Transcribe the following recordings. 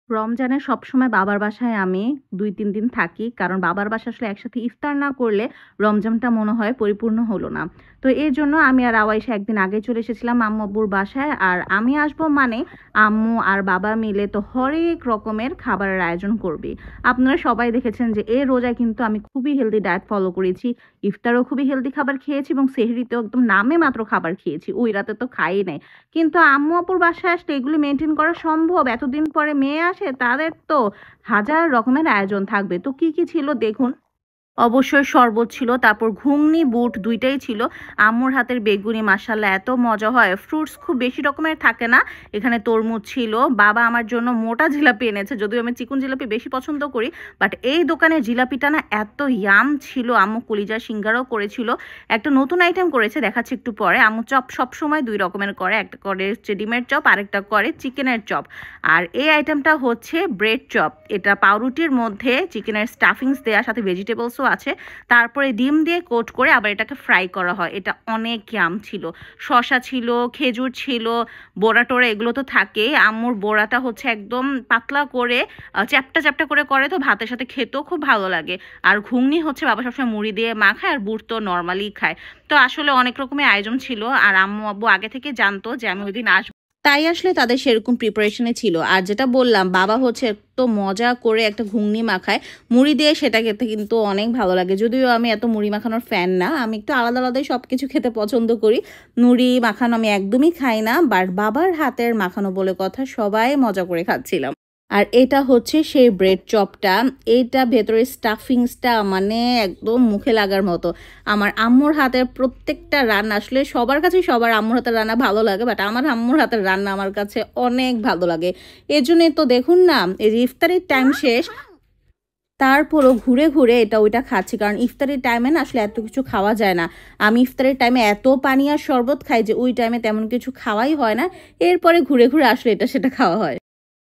রমজানে সবসময় বাবার বাসায় আমি ২-৩ দিন থাকি। কারণ বাবার বাসায় আসলে একসাথে ইফতার না করলে রমজানটা মনে হয় পরিপূর্ণ হলো না। তো এজন্য আমি আর আওয়াইশা একদিন আগেই চলে এসেছিলাম আম্মু-আব্বুর বাসায়। আর আমি আসবো মানে আম্মু আর বাবা মিলে তো হরেক রকমের খাবারের আয়োজন করবে। আপনারা সবাই দেখেছেন যে এই রোজায় কিন্তু আমি খুবই হেলদি ডায়েট ফলো করেছি। ইফতারেও খুবই হেলদি খাবার খেয়েছি এবং সেহরিতেও একদম নামে মাত্র খাবার খেয়েছি। ওই রাতে তো খাই নাই। কিন্তু আম্মু-আব্বুর বাসায় আসলে এগুলি মেইনটেইন করা সম্ভব? এতদিন পরে মেয়ে আসে, তাদের তো হাজার রকমের আয়োজন থাকবে। তো কি, কি ছিল দেখুন। অবশ্যই শরবত ছিল, তারপর ঘুগনি, বুট ২ টাই ছিল। আম্মুর হাতের বেগুনি মাশাআল্লাহ এত মজা হয়। ফ্রুটস খুব বেশি রকমের থাকে না। এখানে তরমুজ ছিল। বাবা আমার জন্য মোটা জিলাপি এনেছে। যদিও আমি চিকন জিলাপি বেশি পছন্দ করি। বাট এই দোকানের জিলাপিটা না এত ইয়াম ছিল। আম্মু কলিজা সিঙ্গারাও করেছিল। একটা নতুন আইটেম করেছে, দেখাচ্ছি একটু পরে। আম্মু চপ সবসময় ২ রকমের করে। একটা করে হচ্ছে ডিমের চপ, আরেকটা করে চিকেনের চপ। আর এই আইটেমটা হচ্ছে ব্রেড চপ। এটা পাউরুটির মধ্যে চিকেনের স্টাফিংস দেয়া, সাথে ভেজিটেবলসও আছে। তারপরে ডিম দিয়ে কোট করে আবার এটাকে ফ্রাই করা হয়। এটা অনেক ইয়াম ছিল। শসা ছিল, খেজুর ছিল, বড়া টোড়া এগুলো তো থাকেই। আম্মুর বড়াটা হচ্ছে একদম পাতলা করে চ্যাপ্টা চ্যাপ্টা করে, তো ভাতের সাথে খেতেও খুব ভালো লাগে। আর ঘুগনি হচ্ছে বাবা সবসময় মুড়ি দিয়ে মাখায়, আর বুট তো নর্মালি খায়। তো আসলে অনেক রকমের আয়োজন ছিল। আর আম্মু আব্বু আগে থেকে জানতো যে আমি ওইদিন আসবো, তাই আসলে তাদের সেরকম প্রিপারেশনে ছিল। আর যেটা বললাম, বাবা হচ্ছে এত মজা করে একটা ঘুগনি মাখায় মুড়ি দিয়ে, সেটা খেতে কিন্তু অনেক ভালো লাগে। যদিও আমি এত মুড়ি মাখানোর ফ্যান না, আমি একটু আলাদা আলাদাই সব কিছু খেতে পছন্দ করি। মুড়ি মাখানো আমি একদমই খাই না, বাট বাবার হাতের মাখানো বলে কথা, সবাই মজা করে খাচ্ছিলাম। আর এটা হচ্ছে সেই ব্রেড চপটা। এইটা ভেতরের স্টাফিংসটা মানে একদম মুখে লাগার মতো। আমার আম্মুর হাতের প্রত্যেকটা রান্না আসলে সবার কাছেই সবার আম্মুর হাতের রান্না ভালো লাগে, বাট আমার আম্মুর হাতের রান্না আমার কাছে অনেক ভালো লাগে। এজন্যই তো দেখুন না, এই যে ইফতারির টাইম শেষ, তারপরও ঘুরে ঘুরে এটা ওইটা খাচ্ছি। কারণ ইফতারির টাইমে না আসলে এত কিছু খাওয়া যায় না। আমি ইফতারের টাইমে এত পানি আর শরবত খাই যে ওই টাইমে তেমন কিছু খাওয়াই হয় না। এরপরে ঘুরে ঘুরে আসলে এটা সেটা খাওয়া হয়।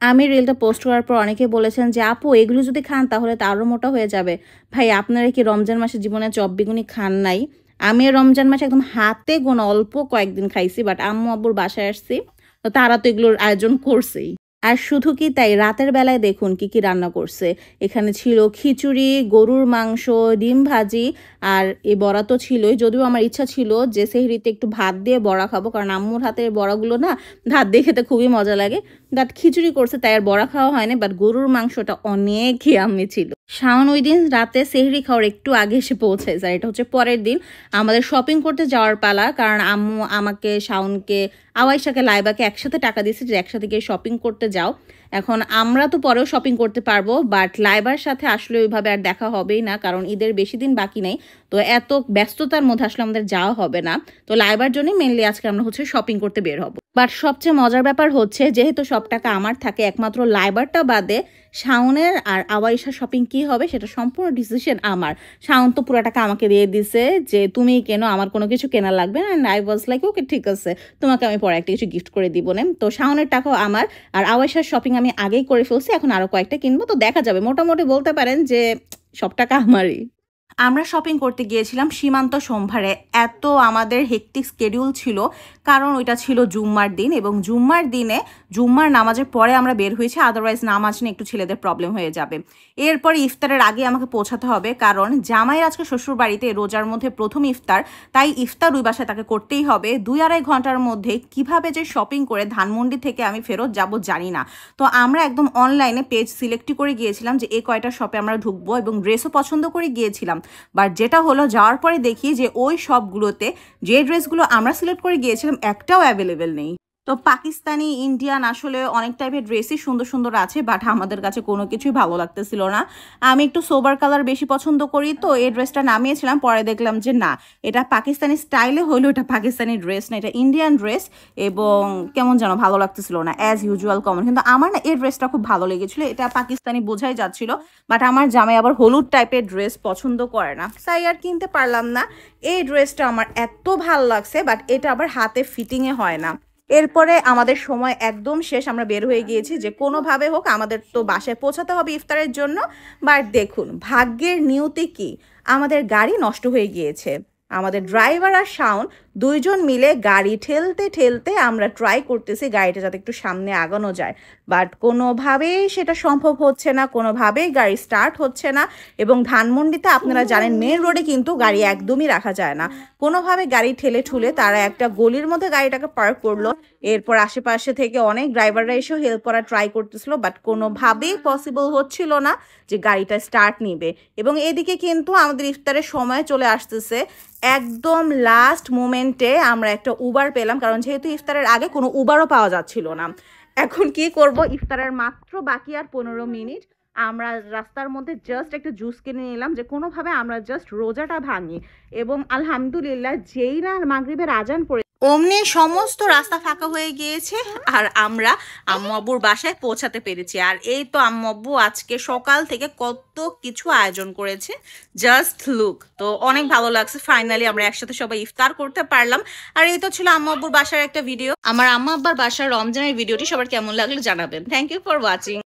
আমি রিলটা পোস্ট করার পর অনেকে বলেছেন যে, "আপু এগুলো যদি খান তাহলে তো আরও মোটা হয়ে যাবে।" ভাই, আপনারা কি রমজান মাসে জীবনে চপ বেগুনি খান নাই? আমি রমজান মাসে একদম হাতে গোনা অল্প কয়েকদিন খাইছি, বাট আম্মু আব্বুর বাসায় আসছি। তো তারা তো এগুলোর আয়োজন করছেই। আর শুধু কি তাই, রাতের বেলায় দেখুন কি, কি রান্না করছে। এখানে ছিল খিচুড়ি, গরুর মাংস, ডিম ভাজি, আর এই বড়া তো ছিলই। যদিও আমার ইচ্ছা ছিল যে সেহরিতে একটু ভাত দিয়ে বড়া খাবো, কারণ আম্মুর হাতের বড়াগুলো না ভাত দিয়ে খেতে খুবই মজা লাগে। বাট খিচুড়ি করছে তাই আর বড়া খাওয়া হয়নি, বাট গরুর মাংসটা অনেক ইয়াম্মি ছিল। শাওন ওই দিন রাতে সেহরি খাওয়ার একটু আগে এসে পৌঁছেছে। আর এটা হচ্ছে পরের দিন আমাদের শপিং করতে যাওয়ার পালা। কারণ আম্মু আমাকে, শাওনকে, আওয়াইশাকে, লাইবাকে একসাথে টাকা দিয়েছে যে একসাথে গিয়ে শপিং করতে যাও। এখন আমরা তো পরেও শপিং করতে পারবো, বাট লাইবার সাথে আসলে ওইভাবে আর দেখা হবেই না, কারণ ঈদের বেশি দিন বাকি নেই। তো এত ব্যস্ততার মধ্যে আসলে আমাদের যাওয়া হবে না। তো লাইবার জন্যই মেনলি আজকে আমরা হচ্ছে শপিং করতে বের হব। বাট সবচেয়ে মজার ব্যাপার হচ্ছে, যেহেতু সব টাকা আমার থাকে, একমাত্র লাইবারটা বাদে শাওনের আর আওয়াইশার শপিং কি হবে সেটা সম্পূর্ণ ডিসিশন আমার। শাওন তো পুরো টাকা আমাকে দিয়ে দিছে যে তুমিই কেনো, আমার কোনো কিছু কেনা লাগবে না। And I was like okay ঠিক আছে, তোমাকে আমি পরে একটা কিছু গিফট করে দিব না। তো শাওনের টাকাও আমার। আর আওয়াইশার শপিং আমি আগেই করে ফেলছি, এখন আরও কয়েকটা কিনবো, তো দেখা যাবে। মোটামুটি বলতে পারেন যে সব টাকা আমারই। আমরা শপিং করতে গিয়েছিলাম সীমান্ত সোমবারে। এত আমাদের হেক্টিক স্কেডিউল ছিল, কারণ ওইটা ছিল জুম্মার দিন, এবং জুম্মার দিনে জুম্মার নামাজের পরে আমরা বের হয়েছি। আদারওয়াইজ নামাজ নিয়ে একটু ছেলেদের প্রবলেম হয়ে যাবে। এরপরে ইফতারের আগে আমাকে পৌঁছাতে হবে, কারণ জামাইয়ের আজকে শ্বশুর বাড়িতে রোজার মধ্যে প্রথম ইফতার। তাই ইফতার ওই বাসায় তাকে করতেই হবে। ২-২.৫ ঘন্টার মধ্যে কিভাবে যে শপিং করে ধানমন্ডি থেকে আমি ফেরত যাব জানি না। তো আমরা একদম অনলাইনে পেজ সিলেক্ট করে গিয়েছিলাম যে এই কয়টা শপে আমরা ঢুকবো, এবং ড্রেসও পছন্দ করে গিয়েছিলাম। বাট যেটা হলো, যাওয়ার পরে দেখি যে ওই সবগুলোতে যে ড্রেসগুলো আমরা সিলেক্ট করে গিয়েছিলাম একটাও অ্যাভেলেবেল নেই। তো পাকিস্তানি, ইন্ডিয়ান আসলে অনেক টাইপের ড্রেসই সুন্দর সুন্দর আছে, বাট আমাদের কাছে কোনো কিছুই ভালো লাগতেছিল না। আমি একটু সোবার কালার বেশি পছন্দ করি, তো এই ড্রেসটা নামিয়েছিলাম। পরে দেখলাম যে না, এটা পাকিস্তানি স্টাইলে হলেও এটা পাকিস্তানি ড্রেস না, এটা ইন্ডিয়ান ড্রেস। এবং কেমন যেন ভালো লাগতেছিল না, অ্যাজ ইউজুয়াল কমন। কিন্তু আমার না এই ড্রেসটা খুব ভালো লেগেছিল, এটা পাকিস্তানি বোঝাই যাচ্ছিল। বাট আমার জামাই আবার হলুদ টাইপের ড্রেস পছন্দ করে না, তাই আর কিনতে পারলাম না। এই ড্রেসটা আমার এত ভালো লাগছে, বাট এটা আবার হাতে ফিটিংয়ে হয় না। এরপরে আমাদের সময় একদম শেষ, আমরা বের হয়ে গিয়েছি যে কোনোভাবে হোক আমাদের তো বাসায় পৌঁছাতে হবে ইফতারের জন্য। বাট দেখুন ভাগ্যের নিয়তি কি, আমাদের গাড়ি নষ্ট হয়ে গিয়েছে। আমাদের ড্রাইভার আর শাওন দুইজন মিলে গাড়ি ঠেলতে ঠেলতে আমরা ট্রাই করতেছি গাড়িটা যাতে একটু সামনে আগানো যায়, বাট কোনোভাবেই সেটা সম্ভব হচ্ছে না, কোনোভাবেই গাড়ি স্টার্ট হচ্ছে না। এবং ধানমন্ডিতে আপনারা জানেন মেন রোডে কিন্তু গাড়ি একদমই রাখা যায় না, কোনোভাবে গাড়ি ঠেলে ঠুলে তারা একটা গলির মধ্যে গাড়িটাকে পার্ক করলো। এরপর আশেপাশে থেকে অনেক ড্রাইভাররা এসেও হেল্প করার ট্রাই করতেছিল, বাট কোনোভাবেই পসিবল হচ্ছিল না যে গাড়িটা স্টার্ট নিবে। এবং এদিকে কিন্তু আমাদের ইফতারের সময় চলে আসতেছে, একদম লাস্ট মোমেন্টে আমরা একটা উবার পেলাম, কারণ যেহেতু ইফতারের আগে কোনো উবারও পাওয়া যাচ্ছিল না। এখন কি করব, ইফতারের মাত্র বাকি আর 15 মিনিট, আমরা রাস্তার মধ্যে জাস্ট একটা জুস কিনে নিলাম যে কোনোভাবে আমরা জাস্ট রোজাটা ভাঙি। এবং আলহামদুলিল্লাহ যেই না মাগরিবের আজান পড়ে অমনি সমস্ত রাস্তা ফাঁকা হয়ে গিয়েছে আর আমরা আম্মু আব্বুর বাসায় পৌঁছাতে পেরেছি। আর এই তো আম্মু আব্বু আজকে সকাল থেকে কত কিছু আয়োজন করেছে, জাস্ট লুক। তো অনেক ভালো লাগছে, ফাইনালি আমরা একসাথে সবাই ইফতার করতে পারলাম। আর এই তো ছিল আম্মু আব্বুর বাসার একটা ভিডিও। আমার আম্মা আব্বার বাসার রমজানের ভিডিওটি সবার কেমন লাগলো জানাবেন। Thank you for watching.